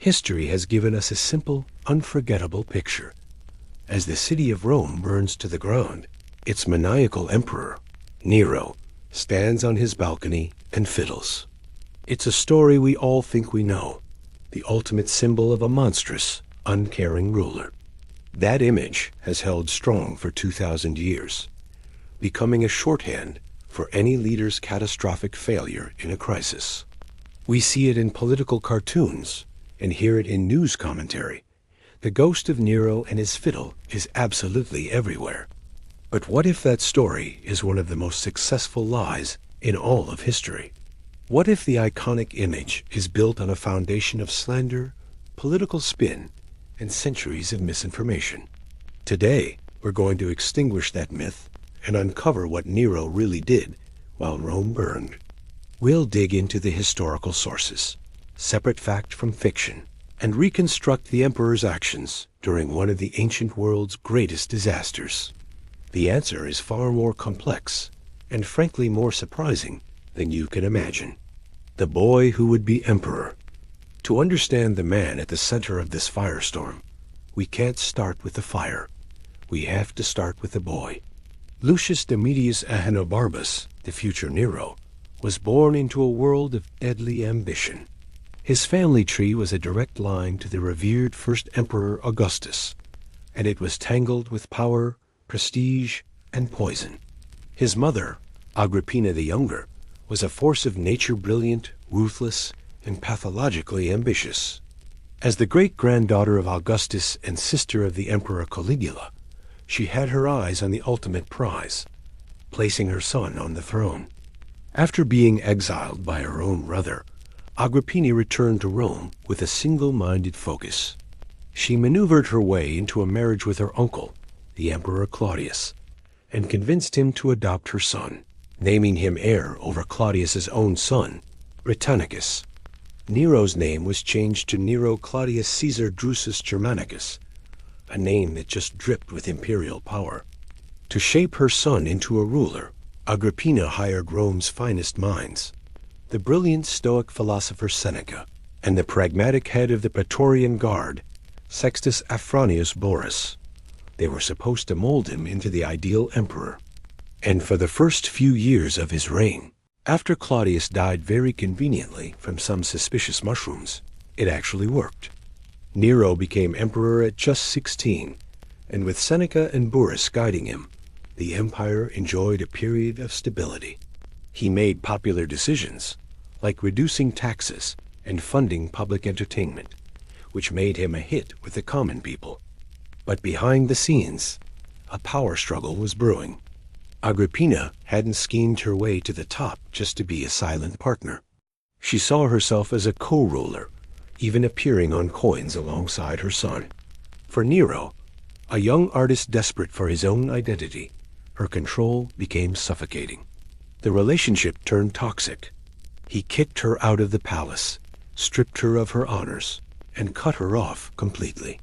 History has given us a simple, unforgettable picture. As the city of Rome burns to the ground, its maniacal emperor, Nero, stands on his balcony and fiddles. It's a story we all think we know, the ultimate symbol of a monstrous, uncaring ruler. That image has held strong for 2,000 years, becoming a shorthand for any leader's catastrophic failure in a crisis. We see it in political cartoons and hear it in news commentary. The ghost of Nero and his fiddle is absolutely everywhere. But what if that story is one of the most successful lies in all of history? What if the iconic image is built on a foundation of slander, political spin, and centuries of misinformation? Today, we're going to extinguish that myth and uncover what Nero really did while Rome burned. We'll dig into the historical sources, separate fact from fiction, and reconstruct the emperor's actions during one of the ancient world's greatest disasters. The answer is far more complex and frankly more surprising than you can imagine. The boy who would be emperor. To understand the man at the center of this firestorm, we can't start with the fire. We have to start with the boy. Lucius Domitius Ahenobarbus, the future Nero, was born into a world of deadly ambition. His family tree was a direct line to the revered first emperor Augustus, and it was tangled with power, prestige, and poison. His mother, Agrippina the Younger, was a force of nature, brilliant, ruthless, and pathologically ambitious. As the great-granddaughter of Augustus and sister of the Emperor Caligula, she had her eyes on the ultimate prize, placing her son on the throne. After being exiled by her own brother, Agrippina returned to Rome with a single-minded focus. She maneuvered her way into a marriage with her uncle, the Emperor Claudius, and convinced him to adopt her son, naming him heir over Claudius's own son, Britannicus. Nero's name was changed to Nero Claudius Caesar Drusus Germanicus, a name that just dripped with imperial power. To shape her son into a ruler, Agrippina hired Rome's finest minds, the brilliant Stoic philosopher Seneca, and the pragmatic head of the Praetorian Guard, Sextus Afranius Borus. They were supposed to mold him into the ideal emperor. And for the first few years of his reign, after Claudius died very conveniently from some suspicious mushrooms, it actually worked. Nero became emperor at just 16, and with Seneca and Burrus guiding him, the empire enjoyed a period of stability. He made popular decisions, like reducing taxes and funding public entertainment, which made him a hit with the common people. But behind the scenes, a power struggle was brewing. Agrippina hadn't schemed her way to the top just to be a silent partner. She saw herself as a co-ruler, even appearing on coins alongside her son. For Nero, a young artist desperate for his own identity, her control became suffocating. The relationship turned toxic. He kicked her out of the palace, stripped her of her honors, and cut her off completely.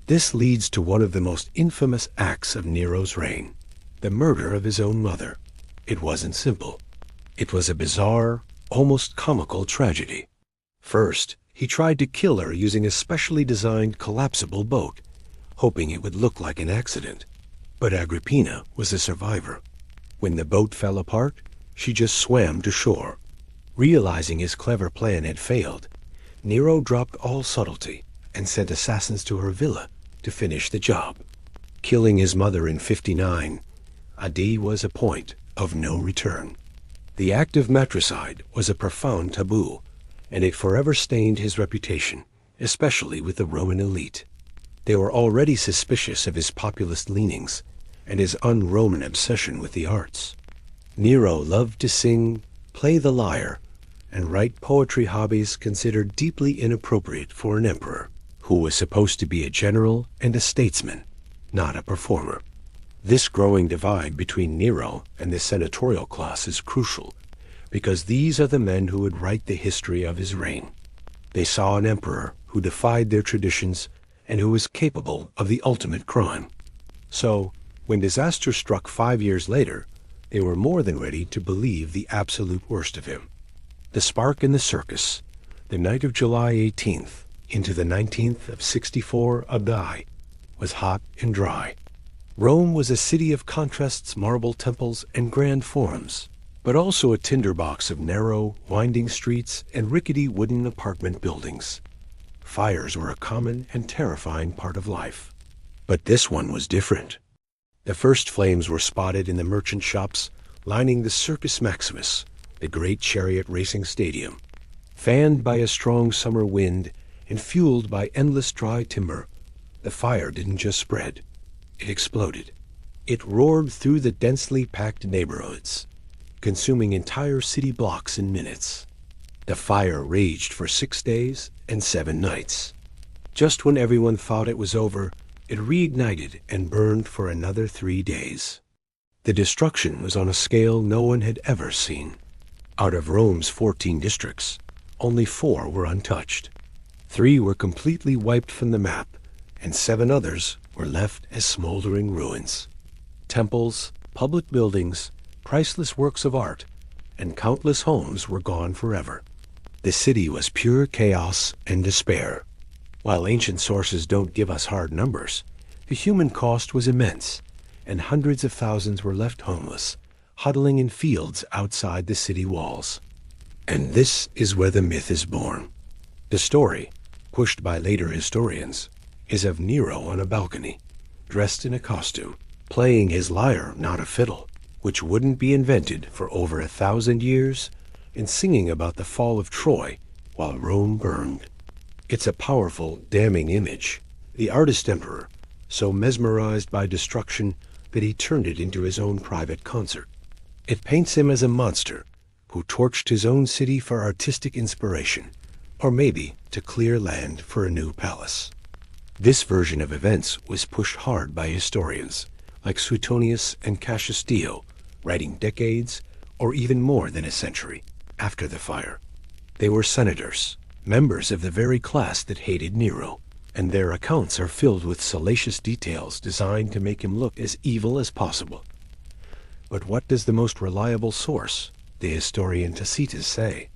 This leads to one of the most infamous acts of Nero's reign, the murder of his own mother. It wasn't simple. It was a bizarre, almost comical tragedy. First, he tried to kill her using a specially designed collapsible boat, hoping it would look like an accident. But Agrippina was a survivor. When the boat fell apart, she just swam to shore. Realizing his clever plan had failed, Nero dropped all subtlety and sent assassins to her villa to finish the job. Killing his mother in 59, AD was a point of no return. The act of matricide was a profound taboo, and it forever stained his reputation, especially with the Roman elite. They were already suspicious of his populist leanings and his un-Roman obsession with the arts. Nero loved to sing, play the lyre, and write poetry, hobbies considered deeply inappropriate for an emperor, who was supposed to be a general and a statesman, not a performer. This growing divide between Nero and the senatorial class is crucial, because these are the men who would write the history of his reign. They saw an emperor who defied their traditions and who was capable of the ultimate crime. So, when disaster struck 5 years later, they were more than ready to believe the absolute worst of him. The spark in the circus, the night of July 18th, into the 19th of 64 AD was hot and dry. Rome was a city of contrasts, marble temples, and grand forums, but also a tinderbox of narrow, winding streets and rickety wooden apartment buildings. Fires were a common and terrifying part of life. But this one was different. The first flames were spotted in the merchant shops lining the Circus Maximus, the great chariot racing stadium. Fanned by a strong summer wind and fueled by endless dry timber, the fire didn't just spread. It exploded. It roared through the densely packed neighborhoods, consuming entire city blocks in minutes. The fire raged for 6 days and 7 nights. Just when everyone thought it was over, it reignited and burned for another 3 days. The destruction was on a scale no one had ever seen. Out of Rome's 14 districts, only 4 were untouched. 3 were completely wiped from the map, and 7 others were left as smoldering ruins. Temples, public buildings, priceless works of art, and countless homes were gone forever. The city was pure chaos and despair. While ancient sources don't give us hard numbers, the human cost was immense, and hundreds of thousands were left homeless, huddling in fields outside the city walls. And this is where the myth is born. The story, pushed by later historians, is of Nero on a balcony, dressed in a costume, playing his lyre, not a fiddle, which wouldn't be invented for over 1,000 years, and singing about the fall of Troy while Rome burned. It's a powerful, damning image. The artist emperor, so mesmerized by destruction that he turned it into his own private concert. It paints him as a monster who torched his own city for artistic inspiration, or maybe to clear land for a new palace. This version of events was pushed hard by historians like Suetonius and Cassius Dio, writing decades, or even more than a century, after the fire. They were senators, members of the very class that hated Nero, and their accounts are filled with salacious details designed to make him look as evil as possible. But what does the most reliable source, the historian Tacitus, say?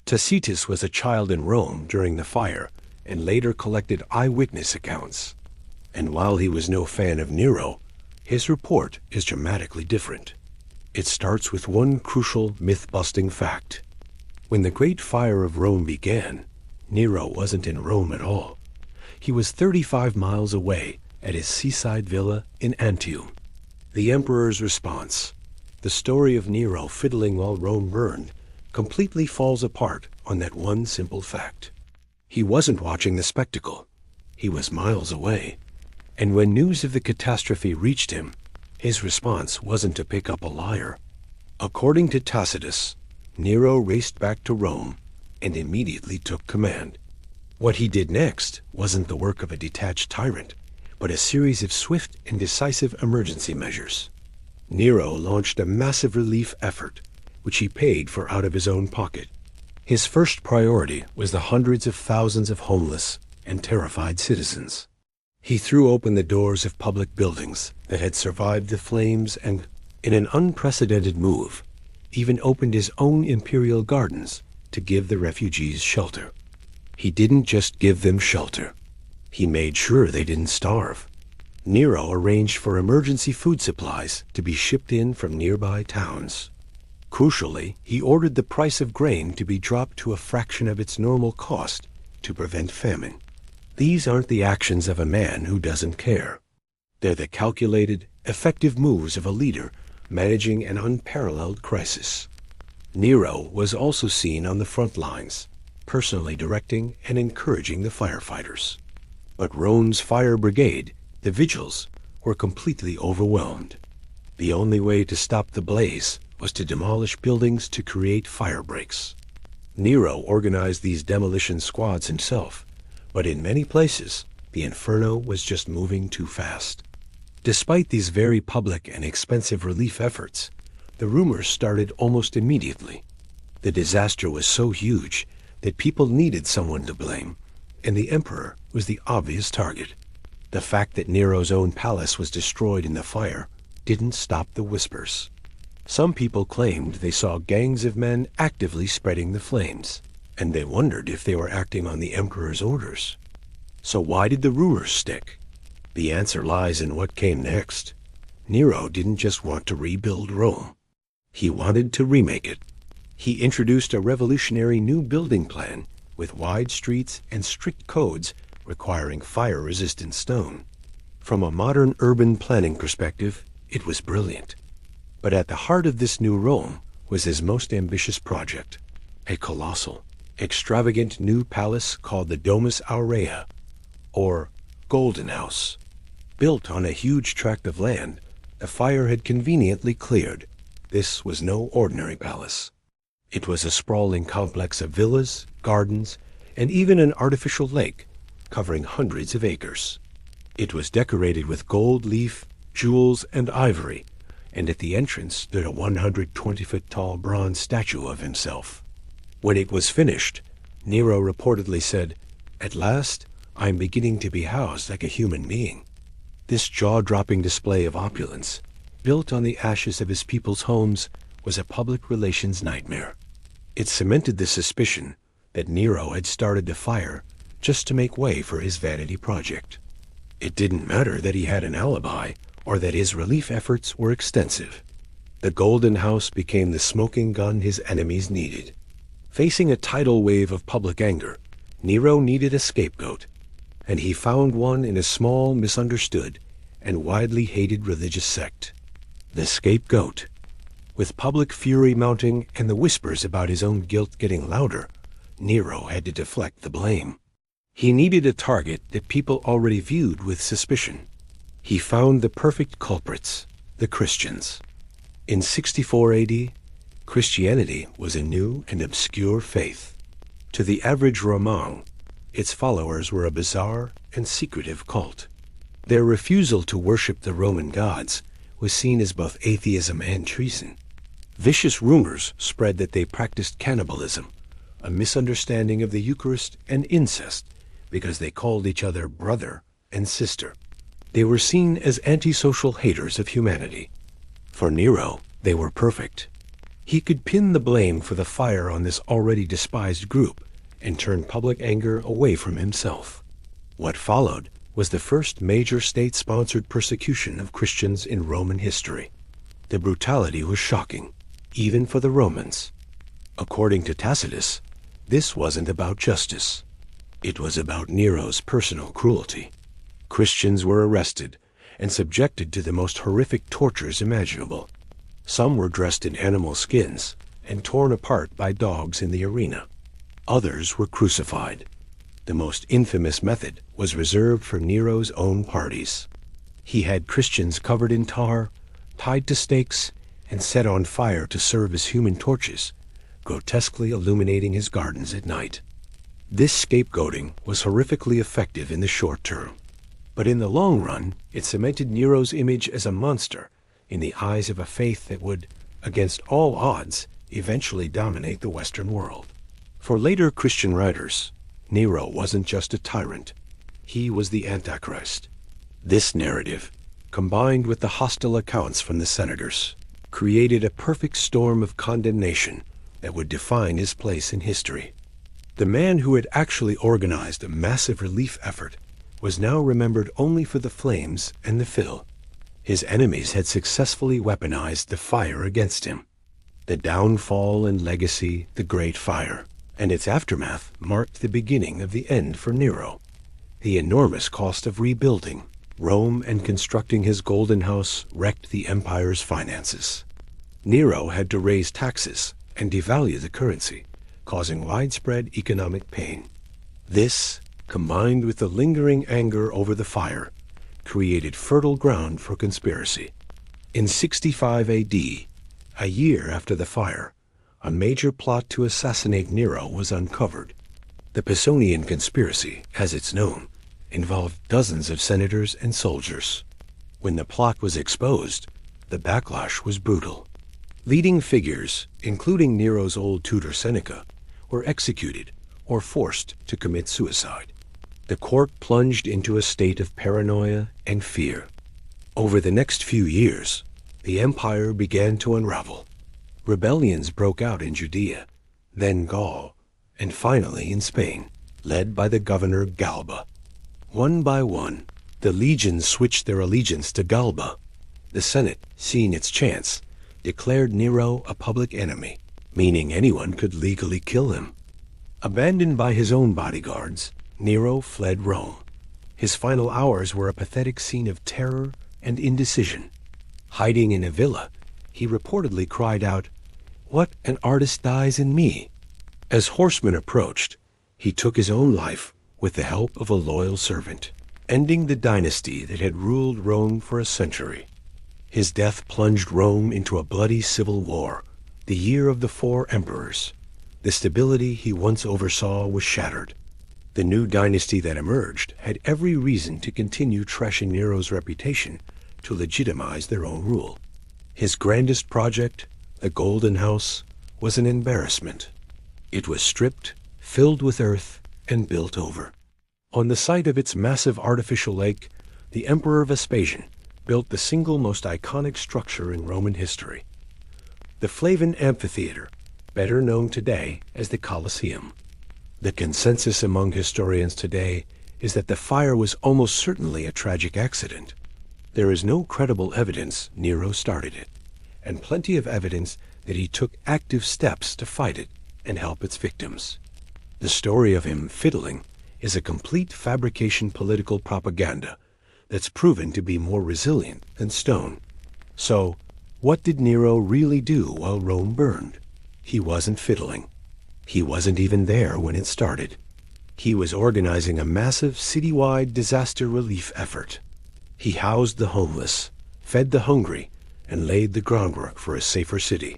Tacitus was a child in Rome during the fire and later collected eyewitness accounts. And while he was no fan of Nero, his report is dramatically different. It starts with one crucial myth-busting fact. When the Great Fire of Rome began, Nero wasn't in Rome at all. He was 35 miles away at his seaside villa in Antium. The emperor's response, the story of Nero fiddling while Rome burned, completely falls apart on that one simple fact. He wasn't watching the spectacle. He was miles away. And when news of the catastrophe reached him, his response wasn't to pick up a lyre. According to Tacitus, Nero raced back to Rome and immediately took command. What he did next wasn't the work of a detached tyrant, but a series of swift and decisive emergency measures. Nero launched a massive relief effort, which he paid for out of his own pocket. His first priority was the hundreds of thousands of homeless and terrified citizens. He threw open the doors of public buildings that had survived the flames and, in an unprecedented move, even opened his own imperial gardens to give the refugees shelter. He didn't just give them shelter. He made sure they didn't starve. Nero arranged for emergency food supplies to be shipped in from nearby towns. Crucially, he ordered the price of grain to be dropped to a fraction of its normal cost to prevent famine. These aren't the actions of a man who doesn't care. They're the calculated, effective moves of a leader managing an unparalleled crisis. Nero was also seen on the front lines, personally directing and encouraging the firefighters. But Rome's fire brigade, the vigils, were completely overwhelmed. The only way to stop the blaze was to demolish buildings to create fire breaks. Nero organized these demolition squads himself, but in many places, the inferno was just moving too fast. Despite these very public and expensive relief efforts, the rumors started almost immediately. The disaster was so huge that people needed someone to blame, and the emperor was the obvious target. The fact that Nero's own palace was destroyed in the fire didn't stop the whispers. Some people claimed they saw gangs of men actively spreading the flames, and they wondered if they were acting on the emperor's orders. So why did the rulers stick? The answer lies in what came next. Nero didn't just want to rebuild Rome. He wanted to remake it. He introduced a revolutionary new building plan with wide streets and strict codes requiring fire-resistant stone. From a modern urban planning perspective, it was brilliant. But at the heart of this new Rome was his most ambitious project, a colossal, extravagant new palace called the Domus Aurea, or Golden House. Built on a huge tract of land the fire had conveniently cleared, this was no ordinary palace. It was a sprawling complex of villas, gardens, and even an artificial lake covering hundreds of acres. It was decorated with gold leaf, jewels, and ivory, and at the entrance stood a 120-foot-tall bronze statue of himself. When it was finished, Nero reportedly said, "At last, I am beginning to be housed like a human being." This jaw-dropping display of opulence, built on the ashes of his people's homes, was a public relations nightmare. It cemented the suspicion that Nero had started the fire just to make way for his vanity project. It didn't matter that he had an alibi or that his relief efforts were extensive. The Golden House became the smoking gun his enemies needed. Facing a tidal wave of public anger, Nero needed a scapegoat, and he found one in a small, misunderstood, and widely hated religious sect. The scapegoat. With public fury mounting and the whispers about his own guilt getting louder, Nero had to deflect the blame. He needed a target that people already viewed with suspicion. He found the perfect culprits, the Christians. In 64 AD, Christianity was a new and obscure faith. To the average Roman, its followers were a bizarre and secretive cult. Their refusal to worship the Roman gods was seen as both atheism and treason. Vicious rumors spread that they practiced cannibalism, a misunderstanding of the Eucharist, and incest, because they called each other brother and sister. They were seen as antisocial haters of humanity. For Nero, they were perfect. He could pin the blame for the fire on this already despised group and turn public anger away from himself. What followed was the first major state-sponsored persecution of Christians in Roman history. The brutality was shocking, even for the Romans. According to Tacitus, this wasn't about justice. It was about Nero's personal cruelty. Christians were arrested and subjected to the most horrific tortures imaginable. Some were dressed in animal skins and torn apart by dogs in the arena. Others were crucified. The most infamous method was reserved for Nero's own parties. He had Christians covered in tar, tied to stakes, and set on fire to serve as human torches, grotesquely illuminating his gardens at night. This scapegoating was horrifically effective in the short term, but in the long run, it cemented Nero's image as a monster in the eyes of a faith that would, against all odds, eventually dominate the Western world. For later Christian writers, Nero wasn't just a tyrant. He was the Antichrist. This narrative, combined with the hostile accounts from the senators, created a perfect storm of condemnation that would define his place in history. The man who had actually organized a massive relief effort was now remembered only for the flames and the fiddle. His enemies had successfully weaponized the fire against him. The downfall and legacy, the Great Fire, and its aftermath marked the beginning of the end for Nero. The enormous cost of rebuilding Rome and constructing his Golden House wrecked the empire's finances. Nero had to raise taxes and devalue the currency, causing widespread economic pain. This, combined with the lingering anger over the fire, created fertile ground for conspiracy. In 65 AD, a year after the fire, a major plot to assassinate Nero was uncovered. The Pisonian conspiracy, as it's known, involved dozens of senators and soldiers. When the plot was exposed, the backlash was brutal. Leading figures, including Nero's old tutor Seneca, were executed or forced to commit suicide. The court plunged into a state of paranoia and fear. Over the next few years, the empire began to unravel. Rebellions broke out in Judea, then Gaul, and finally in Spain, led by the governor Galba. One by one, the legions switched their allegiance to Galba. The Senate, seeing its chance, declared Nero a public enemy, meaning anyone could legally kill him. Abandoned by his own bodyguards, Nero fled Rome. His final hours were a pathetic scene of terror and indecision. Hiding in a villa, he reportedly cried out, "What an artist dies in me!" As horsemen approached, he took his own life with the help of a loyal servant, ending the dynasty that had ruled Rome for a century. His death plunged Rome into a bloody civil war, the year of the 4 emperors. The stability he once oversaw was shattered. The new dynasty that emerged had every reason to continue trashing Nero's reputation to legitimize their own rule. His grandest project, the Golden House, was an embarrassment. It was stripped, filled with earth, and built over. On the site of its massive artificial lake, the Emperor Vespasian built the single most iconic structure in Roman history, the Flavian Amphitheater, better known today as the Colosseum. The consensus among historians today is that the fire was almost certainly a tragic accident. There is no credible evidence Nero started it, and plenty of evidence that he took active steps to fight it and help its victims. The story of him fiddling is a complete fabrication political propaganda that's proven to be more resilient than stone. So, what did Nero really do while Rome burned? He wasn't fiddling. He wasn't even there when it started. He was organizing a massive citywide disaster relief effort. He housed the homeless, fed the hungry, and laid the groundwork for a safer city.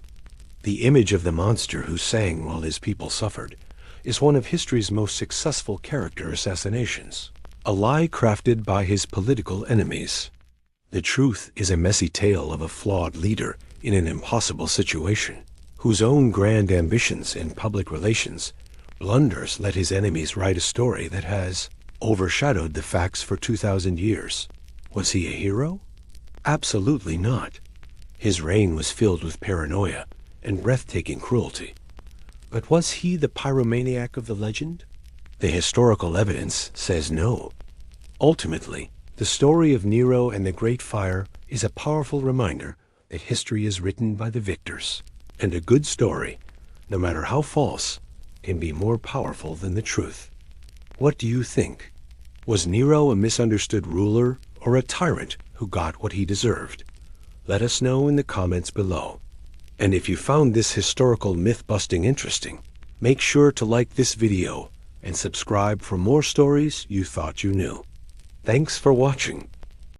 The image of the monster who sang while his people suffered is one of history's most successful character assassinations, a lie crafted by his political enemies. The truth is a messy tale of a flawed leader in an impossible situation, whose own grand ambitions in public relations blunders let his enemies write a story that has overshadowed the facts for 2,000 years. Was he a hero? Absolutely not. His reign was filled with paranoia and breathtaking cruelty. But was he the pyromaniac of the legend? The historical evidence says no. Ultimately, the story of Nero and the Great Fire is a powerful reminder that history is written by the victors, and a good story, no matter how false, can be more powerful than the truth. What do you think? Was Nero a misunderstood ruler or a tyrant who got what he deserved? Let us know in the comments below. And if you found this historical myth-busting interesting, make sure to like this video and subscribe for more stories you thought you knew. Thanks for watching.